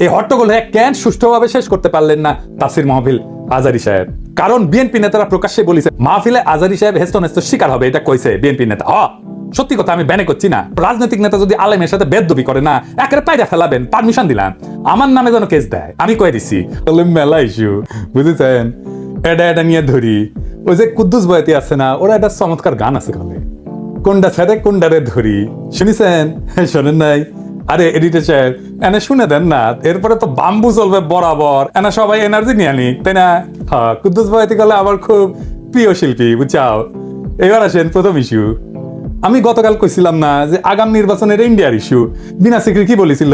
এই হট্টগোল কেন সুষ্ঠুভাবে শেষ করতে পারলেন না তাফসীর মাহফিল আজারি সাহেব? কারণ বিএনপি নেতারা প্রকাশ্যে বলেছে মাহফিলে আজারি সাহেব হেস্তনেস্ত শিকার হবে, এটা কইছে বিএনপি নেতা। সত্যি কথা, আমি ব্যানে করছি না। রাজনৈতিক নেতা যদি আলেমের সাথে বেদবি করে না, একেবারে পায়রা ফেলাবেন, পারমিশন দিলাম, আমার নামে যেন কেস দেয়। আমি কয়ে দিচ্ছি মেলা ইস্যু, বুঝেছেন? এটা নিয়ে ধরি। ওই যে কুদ্দুস বয়াতি আছে না, ওরা একটা চমৎকার গান আছে, বলে কোনটা ছেড়ে কোনটারে ধরি, শুনেছেন? শোনেন নাই? আরে এডিটর সাহেব, এনে শুনে দেন না, এরপরে তো বাম্বু চলবে বরাবর, এনা সবাই এনার্জি নিয়ে আনি, তাই না? হ্যাঁ, কুদ্দুস বয়াতি গেলে আমার খুব প্রিয় শিল্পী, বুঝছাও। এবার আসেন প্রথম ইস্যু। আমি গতকাল কইছিলাম না যে আগাম নির্বাচনের ইন্ডিয়ার ইস্যু, বিনা সিক্রি কি বলেছিল?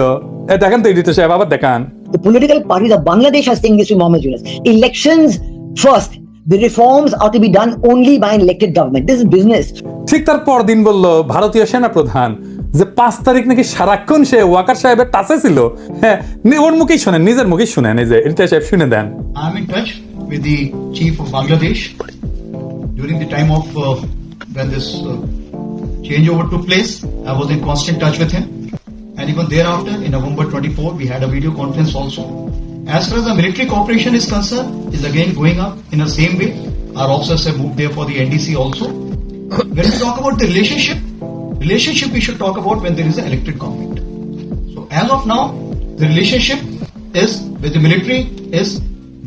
দেখেন তো এডিটর সাহেব, আবার দেখান। The political parties of Bangladesh are saying this to Mohammed Yunus. Elections first. The reforms are to be done only by an elected government. This is business. ঠিক তার পরদিন বলল ভারতীয় সেনা প্রধান যে 5 তারিখ নাকি সারাক্ষণ সে ওয়াকার সাহেবের টাচে ছিল। হ্যাঁ, ওর মুখেই শুনেন, নিজের মুখেই শুনেন, এই যে এডিটর সাহেব শুনে দেন। I'm in touch with the chief of Bangladesh during the time of when this changeover took place. I was in constant touch with him, and even thereafter, in November 24, we had a video conference also. As far as the military cooperation is concerned, is again going up in the same way. Our officers have moved there for the NDC also. When we talk about the relationship we should talk about when there is an elected government. So as of now, the relationship is with the military is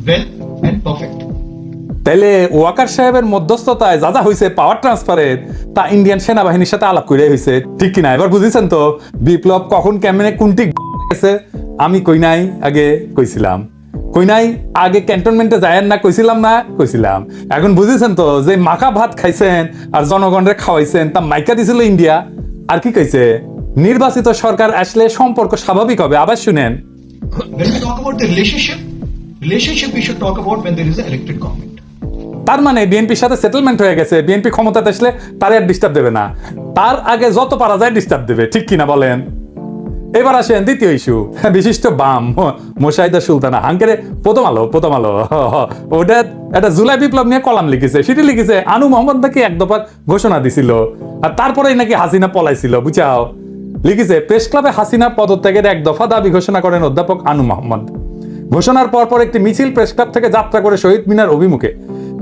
well and perfect. তাইলে ওয়াকার সাহেবের মধ্যস্থতায় যা যা হয়েছে পাওয়ার ট্রান্সফারের, তা Indian সেনাবাহিনীর সাথে আলাপ করে হয়েছে, ঠিক কিনা? এবার বুঝেছেন তো বিপ্লব কখন কেমনে কোনটি গেছে? আমি কই নাই আগে? কইছিলাম। কই নাই আগে? ক্যান্টনমেন্টে যায়েন না কইছিলাম না? কইছিলাম। এখন বুঝেছেন তো যে মাখা ভাত খাইছেন আর জনগণরে খাওয়াইছেন, তা মাইকা দিছিল ইন্ডিয়া। আর কি কইছে? নির্বাচিত সরকার আসলে সম্পর্ক স্বাভাবিক হবে। আবার শুনেন। When we talk about the relationship we should talk about when there is an elected government. তার মানে বিএনপির সাথে সেটেলমেন্ট হয়ে গেছে, বিএনপি ক্ষমতাতে আসলে তার আর ডিস্টার্ব দেবে না, তার আগে যত পারা যায় ডিস্টার্ব দেবে, ঠিক কিনা বলেন? এবার আসেন দ্বিতীয় ইস্যু। বিশিষ্ট বাম মোশাহিদা সুলতানা হাঙ্কেরে প্রথম আলো ওটা একটা জুলাই বিপ্লব নিয়ে কলাম লিখেছে। সেটি লিখেছে আনু মোহাম্মদ নাকি এক দফা ঘোষণা দিছিল, আর তারপরেই নাকি হাসিনা পলাইছিল, বুঝাও। লিখেছে প্রেস ক্লাবে হাসিনা পদত্যাগের এক দফা দাবি ঘোষণা করেন অধ্যাপক আনু মোহাম্মদ। ঘোষণার পর একটি মিছিল প্রেস ক্লাব থেকে যাত্রা করে শহীদ মিনার অভিমুখে।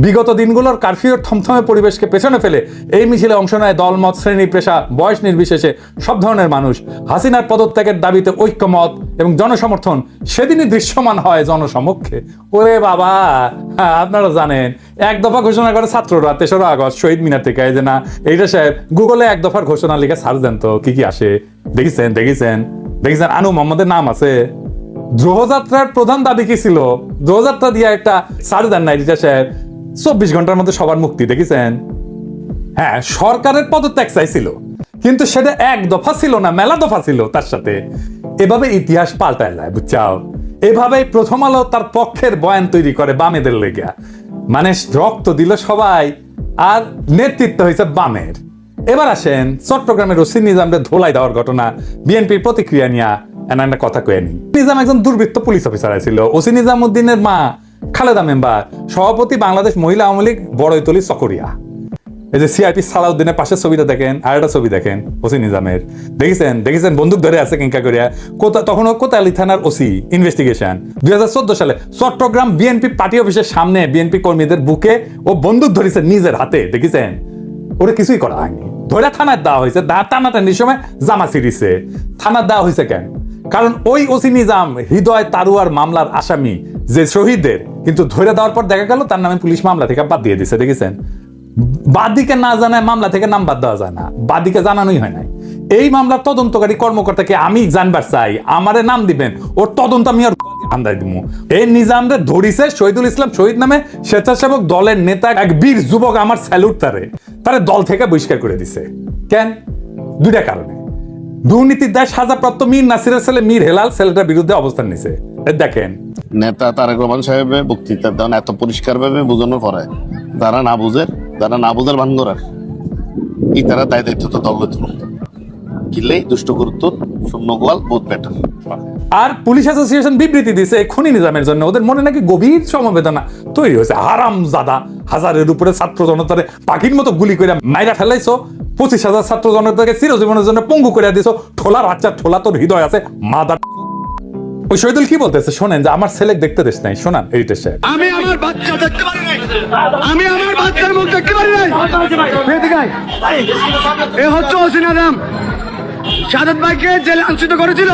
বিগত দিনগুলোর কারফিউর থমথমে পরিবেশকে পেছনে ফেলে এই মিছিলে অংশ নেয় দলমত, শ্রেণী, পেশা, বয়স নির্বিশেষে সব ধরনের মানুষ। হাসিনার পদত্যাগের দাবিতে ঐক্যমত এবং জনসমর্থন সেদিনই দৃশ্যমান হয় জনসমক্ষে। ওরে বাবা, আপনারা জানেন এক দফা ঘোষণা করে ছাত্ররা 3রা আগস্ট শহীদ মিনার থেকে। এই যে না, এইটা সাহেব গুগলে এক দফার ঘোষণা লিখে সার্চ দেন তো কি কি আসে। দেখেছেন আনু মোহাম্মদের নাম আছে। দ্রোহযাত্রার প্রধান দাবি কি ছিল? দ্রোহযাত্রা দিয়ে একটা সার্চ দেন না এইটা সাহেব, 24 ঘন্টার মধ্যে সবার মুক্তি। দেখেছেন? হ্যাঁ, সরকারের পদত্যাগ চাইছিল, কিন্তু সেটা এক দফা ছিল না, মেলা দফা ছিল তার সাথে। এভাবে ইতিহাস পাল্টায় যায়, বুঝছাও। এভাবেই প্রথম আলো তার পক্ষের বয়ান তৈরি করে বামেদের লেগে। মানে রক্ত দিল সবাই, আর নেতৃত্ব হয়েছে বামের। এবার আসেন চট্টগ্রামের ওসি নিজামরে ধোলাই দেওয়ার ঘটনা, বিএনপির প্রতিক্রিয়া নিয়ে একটা কথা কয়ে নি। নিজাম একজন দুর্বৃত্ত পুলিশ অফিসার ছিল। ওসি নিজামউদ্দিনের মা খালেদা মেম্বার, সভাপতি বাংলাদেশ মহিলা আওয়ামী লীগ বড়ইতলি চকরিয়া। এই যে সিআইপি সালাউদ্দিনের পাশের ছবিটা দেখেন, আর একটা ছবি দেখেন ওসি নিজামের। দেখেছেন বন্দুক ধরে আছে কিংকা করিয়া। তখনও কোতোয়ালি থানার ওসি ইনভেস্টিগেশন। 2014 সালে চট্টগ্রাম বিএনপি পার্টি অফিসের সামনে বিএনপি কর্মীদের বুকে ও বন্দুক ধরেছে নিজের হাতে। দেখেছেন? ওরা কিছুই করা হয়নি, ধরে থানায় দেওয়া হয়েছে। টানাটানির সময় জামা ছিঁড়িছে। থানায় দেওয়া হয়েছে কেন? কারণ ওই ওসি নিজাম হৃদয় তারুয়ার মামলার আসামি যে শহীদদের, কিন্তু ধরে দেওয়ার পর দেখা গেল তার নামে পুলিশ মামলা থেকে বাদ দিয়ে দিছে। দেখেছেন? বাদীকে না জানায় মামলা থেকে নাম বাদ দেওয়া যায় না, বাদীকে জানানোই হয় নাই। এই মামলার তদন্তকারী কর্মকর্তাকে আমি জানবার চাই, আমারে নাম দিবেন, ওর তদন্ত আমি আর আন্দাজ দিব। এই নিজামরে ধরিছে শহীদুল ইসলাম শহীদ নামে স্বেচ্ছাসেবক দলের নেতা এক বীর যুবক। আমার স্যালুট তারে দল থেকে বহিষ্কার করে দিছে। কেন? 2টা কারণে। দুর্নীতির দায় সাজাপ্রাপ্ত মীর নাসিরের ছেলে মীর হেলাল ছেলেটার বিরুদ্ধে অবস্থান নিছে। দেখেন, নেতা তারেক রহমান সাহেবের বক্তৃতা দেন এত পরিষ্কার ভাবে বোঝানোর পরে যারা না বুঝের ভান করার এই তারা দায় দায়িত্ব তো দল তুলো কিলেই দুষ্ট গুরুত্ব শূন্য গোয়াল বোধ বেটার। আর পুলিশ অ্যাসোসিয়েশন বিবৃতি দিছে খুনি নিজামের জন্য ওদের মনে নাকি গভীর সমবেদনা তৈরি হয়েছে। হারামজাদা, হাজারের উপরে ছাত্র জনতারে পাখির মতো গুলি করে মাইরা ফেলাইছো, 25,000 ছাত্র জনতাকে চিরজীবনের জন্য পঙ্গু করে দিছো। ঠোলার বাচ্চা ঠোলা তোর হৃদয় আছে মাদার। ওই শহীদুল কি বলতেছে শোনেন, যে আমার ছেলে দেখতে দেশ নাই, শোনান এডিটর সাহেব। আমি আমার বাচ্চা দেখতে পারি নাই, আমি আমার বাচ্চার মুখ দেখতে পারি নাই। এ হচ্ছে ওসিনা রাম, সাদত ভাইকে জেলে লাঞ্ছিত করেছিল,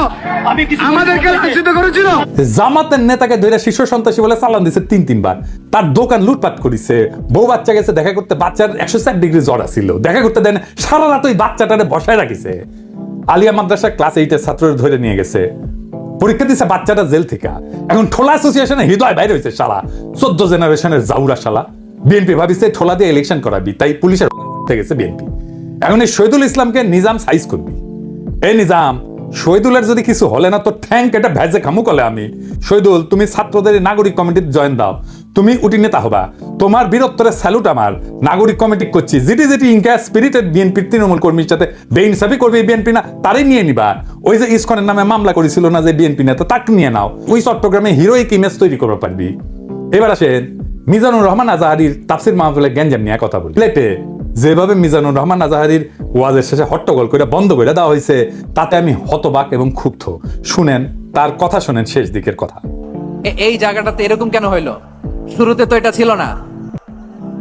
আমাদেরকে লাঞ্ছিত করেছিল। জামাতের নেতাকে ধরে শীর্ষ সন্ত্রাসী বলে চালান দিছে 3-3 বার, তার দোকান লুটপাট করিছে, বউ বাচ্চা গেছে দেখা করতে, বাচ্চার 104 ডিগ্রি জ্বর ছিল, দেখা করতে দেন, সারা রাত ওই বাচ্চাটারে বসায় রাখিছে। আলিয়া মাদ্রাসা ক্লাস 8-এর ছাত্ররা ধরে নিয়ে গেছে, পরীক্ষা দিছে বাচ্চাটা জেল থেকে। এখন ঠোলা অ্যাসোসিয়েশনে হৃদয় বাইরে হয়েছে শালা, 14 জেনারেশনের জাউরা শালা। বিএনপি ভাবিছে ঠোলা দিয়ে ইলেকশন করাবি, তাই পুলিশের গেছে বিএনপি। এখন এই শহীদুল ইসলামকে নিজাম সাইজ করবি। এই নিজাম, শহীদুলের যদি কিছু হলে না তো ঠ্যাঙ্ক এটা ভেজে খামু কলে আমি। শহীদুল, তুমি ছাত্রদের নাগরিক কমিটিতে জয়েন দাও, তুমি উঠি নেতা হবা, তোমার বীরত্বের স্যালুট আমার। নাগরিক কমিটি করছি, যেটি ইনকা স্পিরিটেড বিএনপির তৃণমূল কর্মীর সাথে বেইনসাফি করবে বিএনপি না, তারই নিয়ে নিবা। ওই যে ইসকনের নামে মামলা করেছিল না যে বিএনপি নেতা, তাকে নিয়ে নাও, ওই চট্টগ্রামে হিরোইক ইমেজ তৈরি করতে পারবি। এবার আসেন মিজানুর রহমান আজাহারির তাফসির মাহফিলে গ্যাঞ্জাম নিয়ে কথা বলি। প্লেটে যেভাবে মিজানুর রহমান আজাহারির ওয়াজের শেষে হট্টগোল করে বন্ধ করে দেওয়া হয়েছে, তাতে আমি হতবাক এবং ক্ষুব্ধ। শুনেন তার কথা, শুনেন শেষ দিকের কথা। এই জায়গাটাতে এরকম কেন হইলো? শুরুতে তো এটা ছিল না।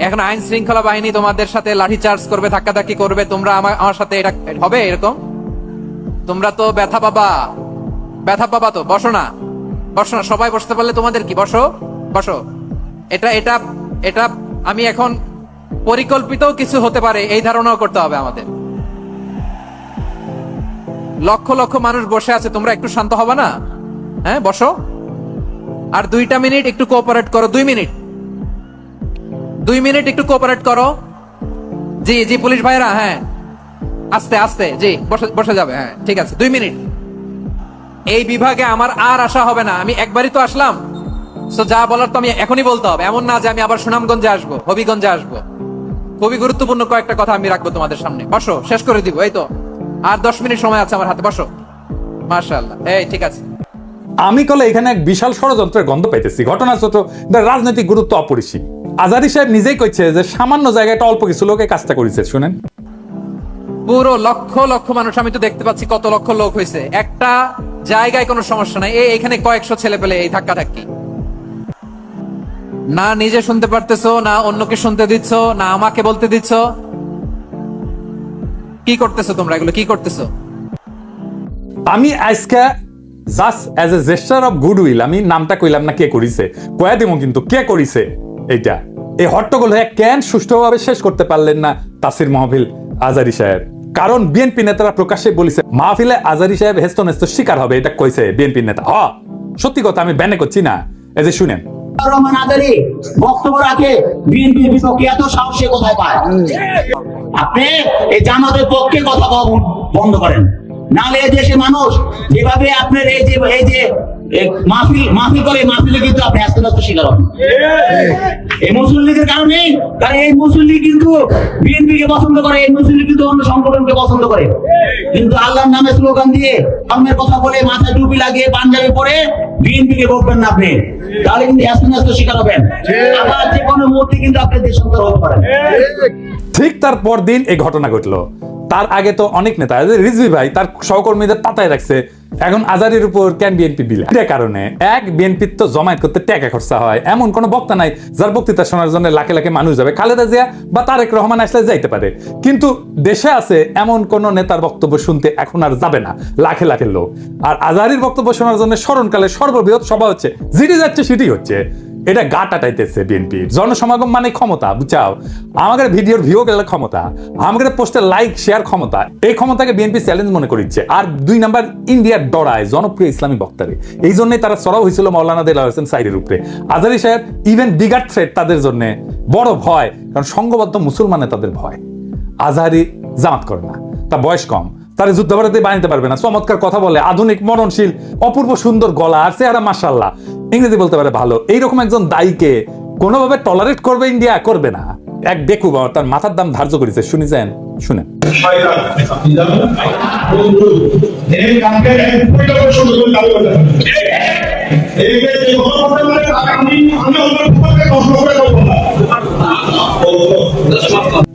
এখন আইন শৃঙ্খলা বাহিনী তোমাদের সাথে লাঠি চার্জ করবে, ধাক্কাধাক্কি করবে, তোমরা আমার সাথে এটা হবে এরকম? তোমরা তো ব্যথা পাবা তো। বসো না, সবাই বসতে পারলে তোমাদের কি? বসো। এটা আমি এখন পরিকল্পিত কিছু হতে পারে এই ধারণাও করতে হবে আমাদের। লক্ষ লক্ষ মানুষ বসে আছে, তোমরা একটু শান্ত হবে না? হ্যাঁ, বসো। আর 2 মিনিট একটু কোঅপারেট করো। 2 মিনিট একটু কোঅপারেট করো। জি পুলিশ ভাইরা, হ্যাঁ আস্তে জি বসে যাবে। হ্যাঁ ঠিক আছে, 2 মিনিট। এই বিভাগে আমার আর আসা হবে না, আমি একবারই তো আসলাম, সো যা বলার তো আমি এখনই বলতে হবে। এমন না যে আমি আবার সুনামগঞ্জে আসবো, হবিগঞ্জে আসবো। খুবই গুরুত্বপূর্ণ কয়েকটা কথা আমি রাখবো তোমাদের সামনে। বসো, শেষ করে দিব। এই তো আর 10 মিনিট সময় আছে আমার হাতে। বসো। মাশাআল্লাহ, এই ঠিক আছে। আমি কলে এখানে এক বিশাল ষড়যন্ত্রের গন্ধ পাইতেছি। ঘটনা ছোট, রাজনৈতিক গুরুত্ব অপরিসীম। আজারি সাহেব নিজেই কইছে যে সামান্য জায়গায় অল্প কিছু লোক এই কাজটা করেছে। শুনেন, পুরো লক্ষ লক্ষ মানুষ, আমি তো দেখতে পাচ্ছি কত লক্ষ লোক হয়েছে। একটা জায়গায় কোনো সমস্যা নাই, এখানে কয়েকশো ছেলে পেলে এই ধাক্কাধাক্কি। না নিজে শুনতে পারতেছো, না অন্যকে শুনতে দিচ্ছ, না আমাকে বলতে দিচ্ছ। কি করতেছো তোমরা? এগুলো কি করতেছো? আমি আজকে just as a gesture of goodwill আমি নামটা কইলাম না কে করিছে, কয়া দিব কিন্তু কে করিছে এইটা। এই হট্টগোল হয়ে কেন সুষ্ঠুভাবে শেষ করতে পারলেন না তাফসির মাহফিল আজারি সাহেব? কারণ বিএনপি নেতারা প্রকাশ্যে বলেছে মাহফিলে আজারি সাহেব হেস্তনেস্ত শিকার হবে, এটা কইছে বিএনপি নেতা। সত্যি কথা, আমি ব্যানে করছি না। এই যে শুনেন, রহমান আজারি বক্তব্য রাখে বিএনপির বিপক্ষে, এত সাহসে কোথায় পায়? আপনি এই জামাতের পক্ষে কথা বন্ধ করেন, নাহলে এই দেশে মানুষ যেভাবে আপনার এই যে মাহফিল করে, মাহফিলে কিন্তু আপনি আস্তে আস্তে শিকার হবেন এই মুসল্লিদের কারণে। কারণ এই মুসল্লি কিন্তু বিএনপিকে পছন্দ করে, এই মুসল্লি কিন্তু অন্য সংগঠনকে পছন্দ করে। কিন্তু আল্লাহর নামে স্লোগান দিয়ে, ধর্মের কথা বলে, মাথায় টুপি লাগিয়ে, পাঞ্জাবি পরে বিএনপিকে বলবেন না আপনি, তাহলে কিন্তু আস্তে আস্তে শিকার হবেন। আবার যে কোনো মুহূর্তে কিন্তু আপনি দেশান্তর হতে পারেন। ঠিক তার পরদিন এই ঘটনা ঘটলো। তার আগে তো অনেক নেতা, রিজভী ভাই তার সহকর্মীদের তাতায় রাখছে। এখন আজারির উপর কেন বিএনপি বিলা? এর কারণে এক, বিএনপির তো জমায়েত করতে টাকা খরচা হয়, এমন কোন বক্তা নাই যার বক্তৃতা শোনার জন্য লাখে লাখে মানুষ যাবে। খালেদা জিয়া বা তারেক রহমান আসলে যাইতে পারে, কিন্তু দেশে আছে এমন কোন নেতার বক্তব্য শুনতে এখন আর যাবে না লাখে লাখে লোক। আর আজারির বক্তব্য শোনার জন্য স্মরণকালে সর্ববৃহৎ সভা হচ্ছে, যেটি যাচ্ছে সেটি হচ্ছে। এটা গা টাটাইতেছে বিএনপির। জনসমাগম মানে ক্ষমতা, বুঝাও? আমাদের ভিডিওর ভিউ গেলে ক্ষমতা, আমাদের পোস্টে লাইক শেয়ার ক্ষমতা, এই ক্ষমতাকে বিএনপি চ্যালেঞ্জ মনে করিচ্ছে। আর 2 নাম্বার, ইন্ডিয়ার ডরায় জনপ্রিয় ইসলামী বক্তারে। এই জন্যই তারা চড়াও হয়েছিল মৌলানা দেলাওয়ার হোসেন সাইদের উপরে। আজারি সাহেব ইভেন বিগার থ্রেট তাদের জন্য বড় ভয়, কারণ সংঘবদ্ধ মুসলমানে তাদের ভয়। আজহারি জামাত করে না, তার বয়স কম, তারা যুদ্ধাপরাধী বানাইতে পারবে না। চমৎকার কথা বলে, আধুনিক, মননশীল, অপূর্ব সুন্দর গলা, আর চেহারা মাশাআল্লাহ, ইংরেজি বলতে পারে ভালো। এইরকম একজন দায়ীকে কোনোভাবে টলারেট করবে ইন্ডিয়া? করবে না। এক বেকুব তার মাথার দাম ধার্য করেছে, শুনেছেন? শুনেন, শয়তান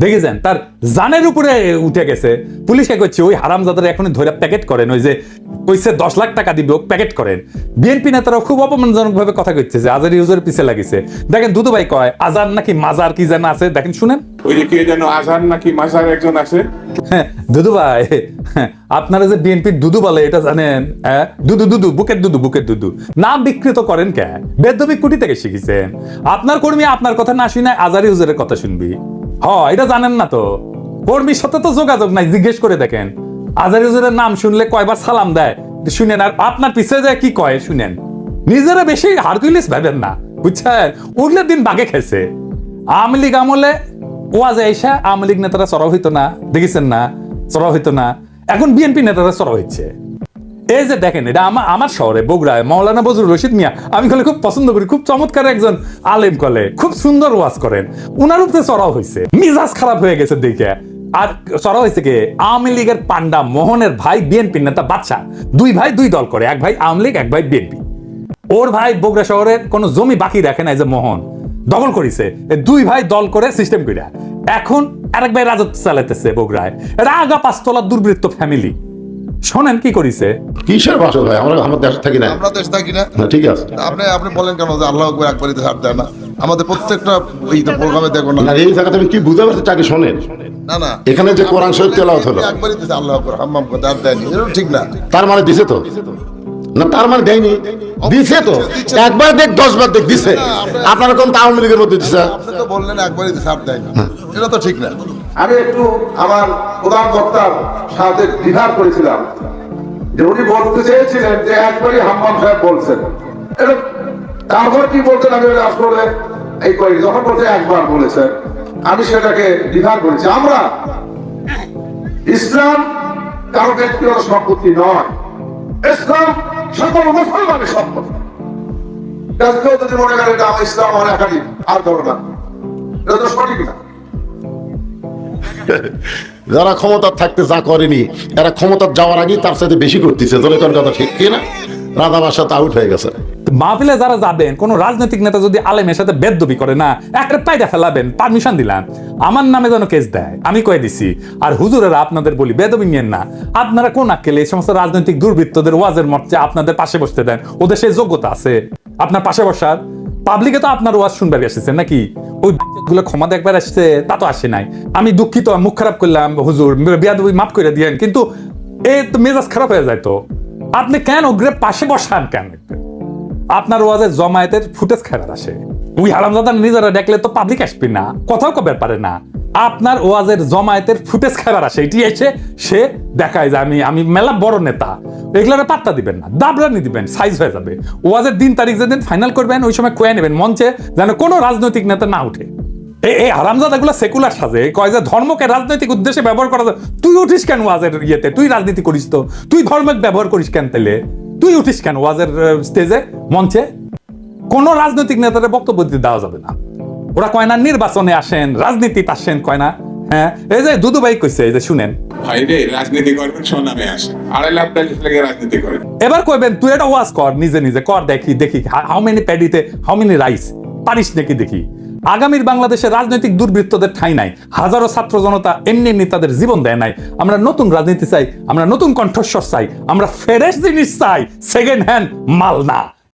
দেখেছেন তার জানের উপরে উঠে গেছে। পুলিশকে করছে ওই হারামজাদার এখন ধরে প্যাকেট করেন, ওই যে কইছে 10 লাখ টাকা দিবে প্যাকেট করেন। বিএনপি নেতারা খুব অপমানজনক ভাবে কথা কইছে যে আজার ইউজের পিছে লাগিছে। দেখেন দুদু ভাই কয় আজার নাকি মাজার কি যেন আছে, দেখেন শুনেন। ওই যে কে যেন আজান নাকি মাজার একজন আছে। হ্যাঁ, দুদু ভাই আপনারা যে বিএনপির দুদু বলে এটা জানেন? হ্যাঁ, দুদু দুদু বুকের দুদু নাম বিকৃত করেন কে? বেদবি কুটি থেকে শিখেছেন। আপনার কর্মী আপনার কথা না শুনে আজার ইউজের কথা শুনবি? এটা জানেন না তো? কর্মীর সাথে তো যোগাযোগ নাই, জিজ্ঞেস করে দেখেন। আজার ইউজের নাম শুনলে কয়বার সালাম দেয় শুনেন, আর আপনার পিছিয়ে যায় কি কয় শুনেন। নিজেরা বেশি হারকুলিস ভাবেন না, বুঝছেন? উঠলে দিন বাগে খেয়েছে। আওয়ামী লীগ আমলে ওয়াজে এসে আওয়ামী লীগ নেতারা চড়াও হইতো না, দেখেছেন না? চড়াও হইতো না, এখন বিএনপি নেতারা চড়াও হচ্ছে। এই যে দেখেন, এটা আমার শহরে বগুড়ায় মাওলানা বজরুল রশিদ মিয়া, আমি কলে খুব পছন্দ করি, খুব চমৎকার একজন আলেম, কলে খুব সুন্দর ওয়াজ করেন, উনার উপরে চড়াও হয়েছে। মিজাজ খারাপ হয়ে গেছে দেখে। আর চড়াও হয়েছে কে? আওয়ামী লীগের পান্ডা মোহনের ভাই বিএনপি নেতা বাদশা। দুই ভাই দুই দল করে, এক ভাই আওয়ামী লীগ এক ভাই বিএনপি। ওর ভাই বগুড়া শহরের কোনো জমি বাকি রাখে না, এই যে মোহন দখল করেছে, দুই ভাই দল করে সিস্টেম করে এখন আরেক ভাই রাজত্ব চালাইতেছে বগুড়ায়। এটা আগা 5 তলার দুর্বৃত্ত ফ্যামিলি। শোনেন কি করিছে। কিসের ভাষা ভাই? আমরা দেশ থাকি না, আমরা দেশ থাকি না। ঠিক আছে, আপনি বলেন কেন যে আল্লাহ আকবার একবারই ছাড় দেয় না? আমাদের প্রত্যেকটা এই প্রোগ্রামে দেখো না, এই জায়গাতে আমি কি বুঝতে পারছি চাকরি শোনেন না এখানে যে কোরআন শরীফ তেলাওয়াত হলো একবারই দিছে আল্লাহ আকবার হাম্মাম করে আর দেয়নি, এটা ঠিক না। তার মানে দিছে তো না? তার মানে দেয়নি, দিছে তো। একবার দেখ 10 বার দেখ দিছে। আপনারা কোন আওয়ামী লীগের মধ্যে দিছে? আপনি তো বললেন একবারই দিছে আর দেয়নি, এটা তো ঠিক না। আমি একটু আমার প্রধান বক্তার সাথে দ্বিধার করেছিলাম যে উনি বলতে চেয়েছিলেন যে একবারই হাম্মাম সাহেব বলছেন, এটা তারপর কি বলছেন আমি আসলে এই করি যখন বলছে একবার বলেছেন, আমি সেটাকে দ্বিধার করেছি। আমরা ইসলাম কারো ব্যক্তিগত সম্পত্তি নয়, ইসলাম সকল মুসলমানের সম্পত্তি। কেউ যদি মনে করে এটা আমার ইসলাম আমার একাধিক আর করো না, এটা তো সঠিক না। যারা ক্ষমতা থাকতে যা করেনি, এরা ক্ষমতা যাওয়ার আগেই তার সাথে বেশি করতেছে। তোর কথা ঠিক কি না? রাধা বাসাত আউট হয়ে গেছে। মাহফিলে যারা যাবেন, কোন রাজনৈতিক নেতা যদি আলেমের সাথে বেদবি করে না, একটা পায়দা ফেলাবেন, পারমিশন দিলাম, আমার নামে যেন কেস দেয়, আমি কয়ে দিছি। আর হুজুরেরা আপনাদের বলি বেদবি নিয়েন না। আপনারা কোন আক্কেলে এই সমস্ত রাজনৈতিক দুর্বৃত্তদের ওয়াজের মঞ্চে আপনাদের পাশে বসতে দেন? ওদের সেই যোগ্যতা আছে আপনার পাশে বসার? পাবলিকে তো আপনার ওয়াজ শুনবার এসেছে নাকি? ওই গুলো ক্ষমা দেখবার আসছে, তা তো আসে নাই। আমি দুঃখিত, মুখ খারাপ করলাম হুজুর, বেয়াদবি মাফ করে দিয়েন, কিন্তু এই তো মেজাজ খারাপ হয়ে যায়। তো আপনি কেন ওগ্রে পাশে বসান কেন? আপনার ওয়াজের জমায়েতের ফুটেজ খাবার আসে, ওই হারামজাদা নিজেরা দেখলে তো পাবলিক আসবে না, কথাও কবে পারে না। আপনার ওয়াজের জমায়েতের ফুটেজ খাবার আসে, এটি এসে সে দেখায় যে আমি মেলা বড় নেতা। এগুলোর পাত্তা দিবেন না, দাবরানি দিবেন, সাইজ হয়ে যাবে। ওয়াজের দিন তারিখ যেদিন ফাইনাল করবেন ওই সময় কয়ে নেবেন মঞ্চে, যেন কোনো রাজনৈতিক নেতা না উঠে। এই হারামজাদাগুলো সেকুলার সাজে, কয় যে ধর্মকে রাজনৈতিক উদ্দেশ্যে ব্যবহার করা যায়। তুই উঠিস কেন ওয়াজের ইয়েতে? তুই রাজনীতি করিস তো, তুই ধর্মকে ব্যবহার করিস কেন? তাইলে তুই উঠিস কেন ওয়াজের স্টেজে, মঞ্চে? কোন রাজনৈতিক নেতারা বক্তব্য দিতে দেওয়া যাবে না। ওরা কয় না নির্বাচনে আসেন, রাজনীতিতে আসেন, কয় না? হ্যাঁ, এই যে দুদু ভাই কইছে, এই যে শুনেন। ভাইরে রাজনীতি করবেন সোনামে আসে, 2.5 লাখ 40 লাখের রাজনীতি করেন। এবার কইবেন তুই এটা ওয়াজ কর, নিজে কর, দেখি হাউ মেনি প্যাডিতে হাউ মেনি রাইস, পারিস নাকি দেখি। আগামীর বাংলাদেশে রাজনৈতিক দুর্বৃত্তদের ঠাঁই নাই। হাজারো ছাত্র জনতা এমনি তাদের জীবন দেয় নাই। আমরা নতুন রাজনীতি চাই, আমরা নতুন কণ্ঠস্বর চাই, আমরা ফ্রেশ জিনিস চাই, সেকেন্ড হ্যান্ড মাল না।